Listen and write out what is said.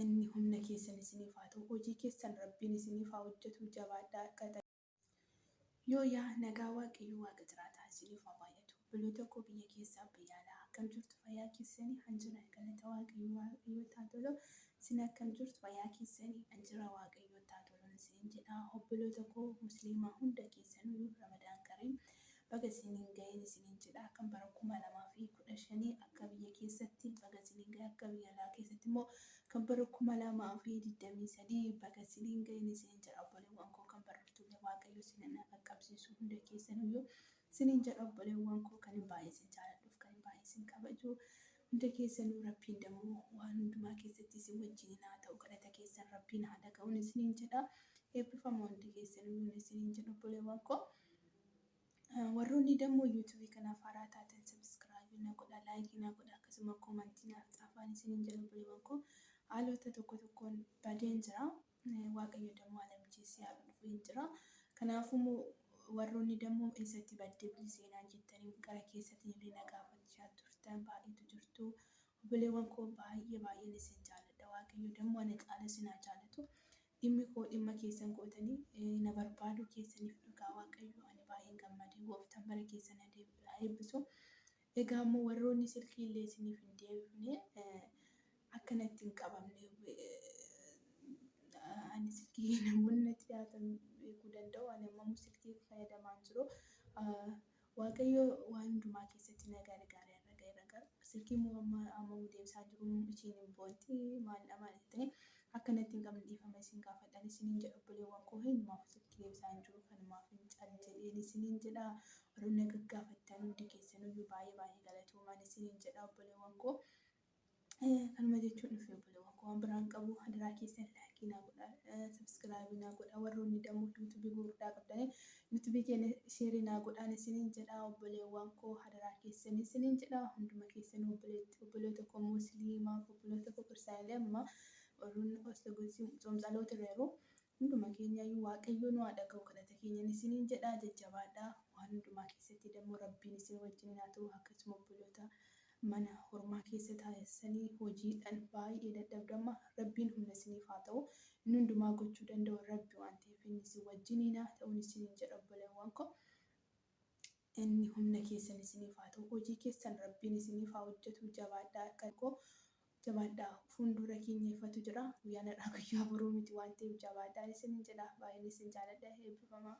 inni humna keessan isiniif haa ta'u, hojii keessan rabbiin isiniif haa hojjetu, jabaadhaa akka yoo yaa nagaa waaqayyo waaqa jiraataa isiniif haa baay'atu. Obboloota koo biyya keessaa biyya alaa akkam jirtu fayyaa keessanii hanjira galata waaqayyo taa tolu isin akkam jirtu fayyaa keessanii hanjira waaqayyo taa tolu isin jedha. Obboloota koo musliimaa hunda keessanuu ramadaan kariim baga isiniin ga'een isiniin jedha. Kan bara 2015 akka biyya keessatti baga isiniin ga'e, akka biyya alaa keessatti immoo kan bara 2023 baga isiniin ga'een isiniin jedha. Obboleewwan koo kan barreeftuu waaqayyo isiniin qaqqabsiisu hunda keessaniyyuu isiniin jedha. Obboleewwan koo kan baay'ee jaalladhuuf kan baay'ee kabaju hunda keessanuu rabbiin dammoo waan hundumaa keessatti isin wajjin haa ta'u, kadhata keessan rabbiin haa dhaga'u isiniin jedha. Eebbifama hundi keessanuu isiniin jedha. Obboleewwan koo warroonni dammoo yuutuubii kanaaf haaraa taatan sabskraayibii na godhaa, laayikii na godhaa, akkasuma koomantii naaf xaafaa isiniin jedha. Obboleewwan koo haalota tokkoon badeen jira. Waaqayyo dammoo alamchiisee haa dhufu jira. Kanaafuu warroonni dammoo eessatti baddee biliseenaa jettanii gara keessatti illee na gaafachaa turtan baay'eetu jirtu. Obboleewwan koo baay'een isin jaalladha. Waaqayyo dammoo ana caala isin haa jaallatu. Dhimmi koo dhimma keessan gootanii na barbaadu keessaniif dhugaa waaqayyo ani baay'een gammadee gooftaan bara keessan eebbisu. Egaa immoo warroonni silkii illee isiniif hin deebifne akkanatti hin qabamne ani silkii namoonni natti dhiyaatan beekuu danda'u. Ani ammoo silkii fayyadamaa jiru. Waaqayyo waan hundumaa keessatti nagaa gaarii irra ga'eera. Silkii amma deemsaa jiru ishiin hin boonti maal jettanii akkanatti hin qabne dhiifama isin gaafadhaan isiniin jedha. Obboleewwan koo eenyumaaf silkii deemsaa hin jiru kanumaaf hin cal jedheen isiniin jedha. Warroonni gaggaafattan hundi keessaniyyuu baay'ee galatoomaa isiniin jedha. Obboleewwan koo kanuma jechuun dhufe obboleewwan koo waan biraan qabu hadaraa keessan laayikii naa godhaa, sabskraayibii naa godhaa. Warroonni dammoo yuutuubii gurguddaa qabdanii yuutuubii keenya sheerii naa godhaan isiniin jedha. Obboleewwan koo hadaraa keessan isiniin jedha. Hunduma keessan obboloota koo musliimaa obboloota koo kiristaanillee amma warroonni ortodoksii ጾምጸሎት irra hunduma keenyayyuu waaqayyo nu haa dhaga'u kadhata keenyan isiniin jedha. Jajjabaadhaa waan hundumaa keessatti dammoo rabbiin isin wajjin haa ta'u. Akkasuma obboloota mana hormaa keessa taasisanii hojiidhaan baay'ee dadhabdama rabbiin humna isiniif haa ta'u. Inni hundumaa gochuu danda'u rabbi waan ta'eef inni isin wajjin haa ta'u isiniin jedha. Obboleewwan koo inni humna keessan isiniif haa ta'u, hojii keessan rabbiin isiniif haa hojjetu. Jabaadhaa akka jabaadhaa fuuldura keenya ifatu jira. Guyyaan har'aa guyyaa boruu miti waan ta'eef jabaadhaa isiniin jedha. Baay'een isin jaalladha. Eebbifamaa.